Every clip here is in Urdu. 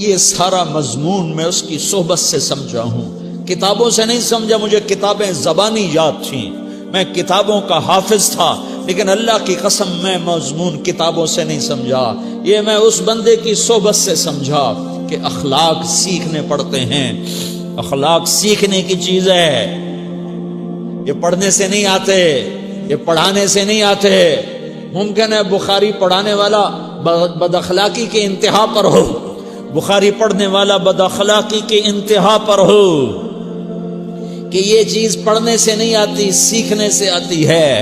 یہ سارا مضمون میں اس کی صحبت سے سمجھا ہوں، کتابوں سے نہیں سمجھا۔ مجھے کتابیں زبانی یاد تھیں، میں کتابوں کا حافظ تھا، لیکن اللہ کی قسم میں مضمون کتابوں سے نہیں سمجھا، یہ میں اس بندے کی صحبت سے سمجھا کہ اخلاق سیکھنے پڑتے ہیں۔ اخلاق سیکھنے کی چیز ہے، یہ پڑھنے سے نہیں آتے، یہ پڑھانے سے نہیں آتے۔ ممکن ہے بخاری پڑھانے والا بد اخلاقی کے انتہا پر ہو، بخاری پڑھنے والا بد اخلاقی کے انتہا پر ہو، کہ یہ چیز پڑھنے سے نہیں آتی، سیکھنے سے آتی ہے۔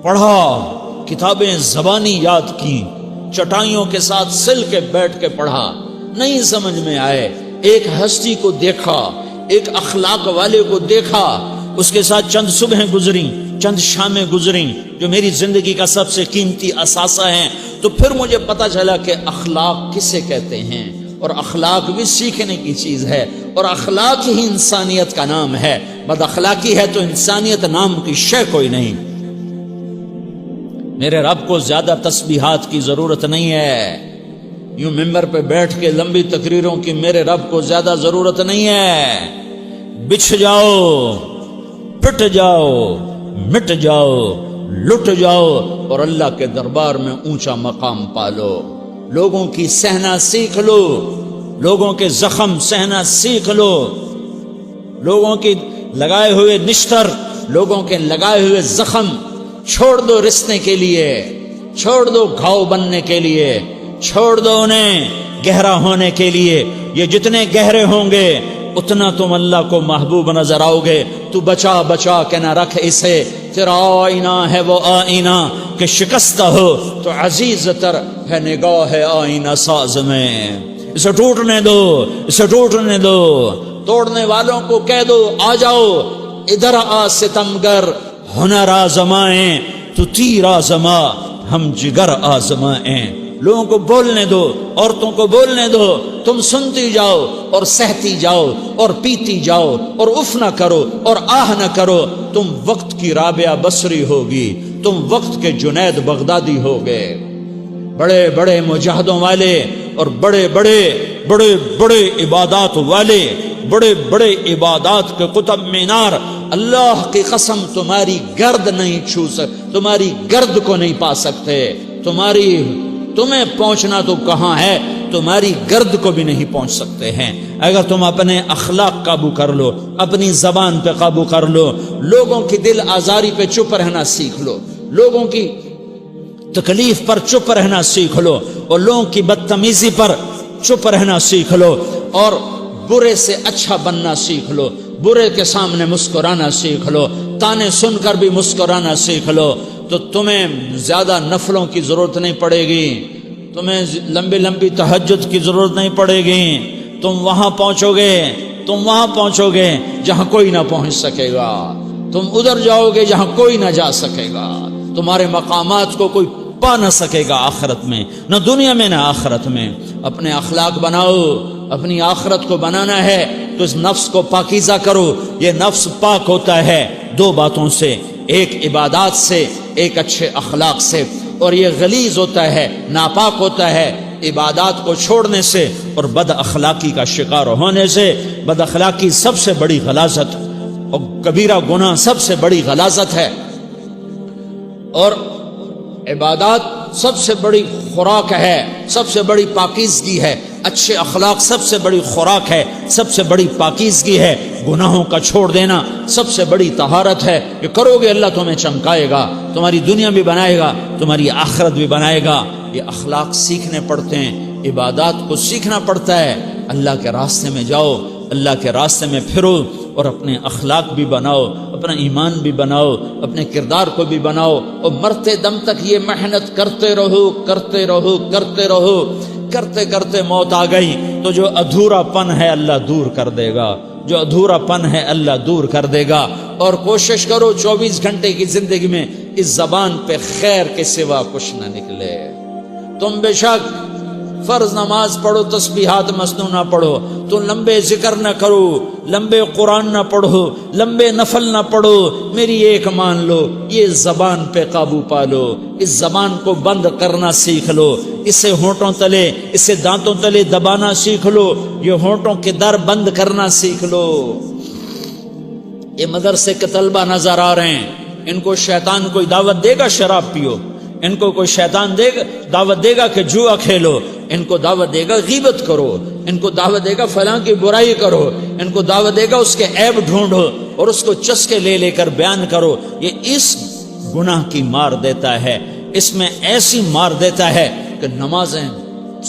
پڑھا، کتابیں زبانی یاد کی، چٹائیوں کے ساتھ سل کے بیٹھ کے پڑھا، نہیں سمجھ میں آئے، ایک ہستی کو دیکھا، ایک اخلاق والے کو دیکھا، اس کے ساتھ چند صبحیں گزریں، چند شامیں گزریں جو میری زندگی کا سب سے قیمتی اثاثہ ہیں، تو پھر مجھے پتا چلا کہ اخلاق کسے کہتے ہیں، اور اخلاق بھی سیکھنے کی چیز ہے، اور اخلاق ہی انسانیت کا نام ہے۔ بد اخلاقی ہے تو انسانیت نام کی شے کوئی نہیں۔ میرے رب کو زیادہ تسبیحات کی ضرورت نہیں ہے، یوں ممبر پہ بیٹھ کے لمبی تقریروں کی میرے رب کو زیادہ ضرورت نہیں ہے۔ بچھ جاؤ، پٹ جاؤ، مٹ جاؤ، لٹ جاؤ، اور اللہ کے دربار میں اونچا مقام پالو۔ لوگوں کی سہنا سیکھ لو، لوگوں کے زخم سہنا سیکھ لو، لوگوں کی لگائے ہوئے نشتر، لوگوں کے لگائے ہوئے زخم چھوڑ دو رسنے کے لیے، چھوڑ دو گھاؤ بننے کے لیے، چھوڑ دو انہیں گہرا ہونے کے لیے۔ یہ جتنے گہرے ہوں گے اتنا تم اللہ کو محبوب نظر آؤ گے۔ تو بچا بچا کے نہ رکھ اسے، تیرا آئینہ ہے وہ آئینہ کہ شکستہ ہو تو عزیز تر ہے نگاہ آئینہ ساز میں۔ اسے ٹوٹنے دو، اسے ٹوٹنے دو۔ توڑنے والوں کو کہہ دو آ جاؤ ادھر آ ستمگر، ہنر آزمائیں تو تیر آزما، ہم جگر آزمائیں۔ لوگوں کو بولنے دو، عورتوں کو بولنے دو، تم سنتی جاؤ اور سہتی جاؤ اور پیتی جاؤ اور اف نہ کرو اور آہ نہ کرو۔ تم وقت کی رابعہ بصری ہوگی، تم وقت کے جنید بغدادی ہوگے۔ بڑے بڑے مجاہدوں والے اور بڑے بڑے بڑے بڑے عبادات والے، بڑے بڑے عبادات کے قطب مینار، اللہ کی قسم تمہاری گرد نہیں چھو سکتے، تمہاری گرد کو نہیں پا سکتے۔ تمہیں پہنچنا تو کہاں ہے، تمہاری گرد کو بھی نہیں پہنچ سکتے ہیں۔ اگر تم اپنے اخلاق قابو کر لو، اپنی زبان پہ قابو کر لو، لوگوں کی دل آزاری پہ چپ رہنا سیکھ لو، لوگوں کی تکلیف پر چپ رہنا سیکھ لو، اور لوگوں کی بدتمیزی پر چپ رہنا سیکھ لو، اور برے سے اچھا بننا سیکھ لو، برے کے سامنے مسکرانا سیکھ لو، تانے سن کر بھی مسکرانا سیکھ لو، تو تمہیں زیادہ نفلوں کی ضرورت نہیں پڑے گی، تمہیں لمبی لمبی تہجد کی ضرورت نہیں پڑے گی۔ تم وہاں پہنچو گے جہاں کوئی نہ پہنچ سکے گا، تم ادھر جاؤ گے جہاں کوئی نہ جا سکے گا، تمہارے مقامات کو کوئی پا نہ سکے گا آخرت میں، نہ دنیا میں نہ آخرت میں۔ اپنے اخلاق بناؤ، اپنی آخرت کو بنانا ہے تو اس نفس کو پاکیزہ کرو۔ یہ نفس پاک ہوتا ہے دو باتوں سے، ایک عبادات سے، ایک اچھے اخلاق سے، اور یہ غلیظ ہوتا ہے، ناپاک ہوتا ہے عبادات کو چھوڑنے سے اور بد اخلاقی کا شکار ہونے سے۔ بد اخلاقی سب سے بڑی غلاظت اور کبیرہ گناہ سب سے بڑی غلاظت ہے، اور عبادات سب سے بڑی خوراک ہے، سب سے بڑی پاکیزگی ہے۔ اچھے اخلاق سب سے بڑی خوراک ہے، سب سے بڑی پاکیزگی ہے۔ گناہوں کا چھوڑ دینا سب سے بڑی طہارت ہے۔ یہ کرو گے اللہ تمہیں چمکائے گا، تمہاری دنیا بھی بنائے گا، تمہاری آخرت بھی بنائے گا۔ یہ اخلاق سیکھنے پڑتے ہیں، عبادات کو سیکھنا پڑتا ہے۔ اللہ کے راستے میں جاؤ، اللہ کے راستے میں پھرو، اور اپنے اخلاق بھی بناؤ، اپنا ایمان بھی بناؤ، اپنے کردار کو بھی بناؤ، اور مرتے دم تک یہ محنت کرتے رہو کرتے رہو کرتے رہو۔ کرتے کرتے موت آ گئی تو جو ادھورا پن ہے اللہ دور کر دے گا، جو ادھورا پن ہے اللہ دور کر دے گا۔ اور کوشش کرو 24 گھنٹے کی زندگی میں اس زبان پہ خیر کے سوا کچھ نہ نکلے۔ تم بے شک فرض نماز پڑھو تسبیحات مسنونہ پڑھو، تو لمبے ذکر نہ کرو، لمبے قرآن نہ پڑھو، لمبے نفل نہ پڑھو، میری ایک مان لو، یہ زبان پہ قابو پالو، اس زبان کو بند کرنا سیکھ لو، اسے ہونٹوں تلے، اسے دانتوں تلے دبانا سیکھ لو، یہ ہونٹوں کے در بند کرنا سیکھ لو۔ یہ مدرسے کے طلبہ نظر آ رہے ہیں، ان کو شیطان کوئی دعوت دے گا شراب پیو، ان کو کوئی شیطان دعوت دے گا کہ جوا کھیلو، ان کو دعوت دے گا غیبت کرو، ان کو دعوت دے گا فلاں کی برائی کرو، ان کو دعوت دے گا اس کے عیب ڈھونڈو اور اس کو چسکے لے لے کر بیان کرو۔ یہ اس گناہ کی مار دیتا ہے، اس میں ایسی مار دیتا ہے کہ نمازیں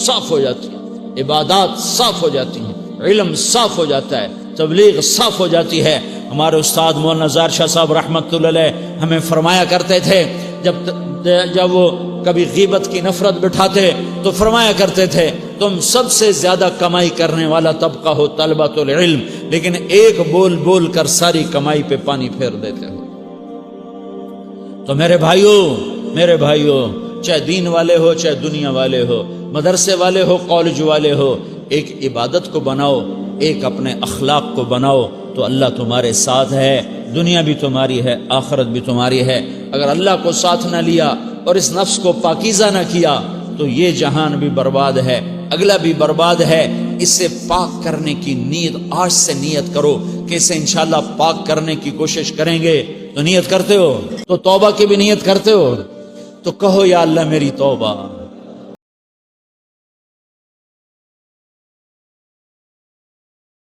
صاف ہو جاتی ہیں، عبادات صاف ہو جاتی ہیں، علم صاف ہو جاتا ہے، تبلیغ صاف ہو جاتی ہے۔ ہمارے استاد مولانا زار شاہ صاحب رحمۃ اللہ علیہ ہمیں فرمایا کرتے تھے، جب وہ کبھی غیبت کی نفرت بٹھاتے تو فرمایا کرتے تھے تم سب سے زیادہ کمائی کرنے والا طبقہ ہو طلبۃ العلم، لیکن ایک بول بول کر ساری کمائی پہ پانی پھیر دیتے ہو۔ تو میرے بھائیوں چاہے دین والے ہو چاہے دنیا والے ہو، مدرسے والے ہو کالج والے ہو، ایک عبادت کو بناؤ، ایک اپنے اخلاق کو بناؤ، تو اللہ تمہارے ساتھ ہے، دنیا بھی تمہاری ہے، آخرت بھی تمہاری ہے۔ اگر اللہ کو ساتھ نہ لیا اور اس نفس کو پاکیزہ نہ کیا تو یہ جہان بھی برباد ہے، اگلا بھی برباد ہے۔ اسے پاک کرنے کی نیت آج سے نیت کرو کہ اسے انشاءاللہ پاک کرنے کی کوشش کریں گے۔ تو نیت کرتے ہو تو توبہ کی بھی نیت کرتے ہو، تو کہو یا اللہ میری توبہ،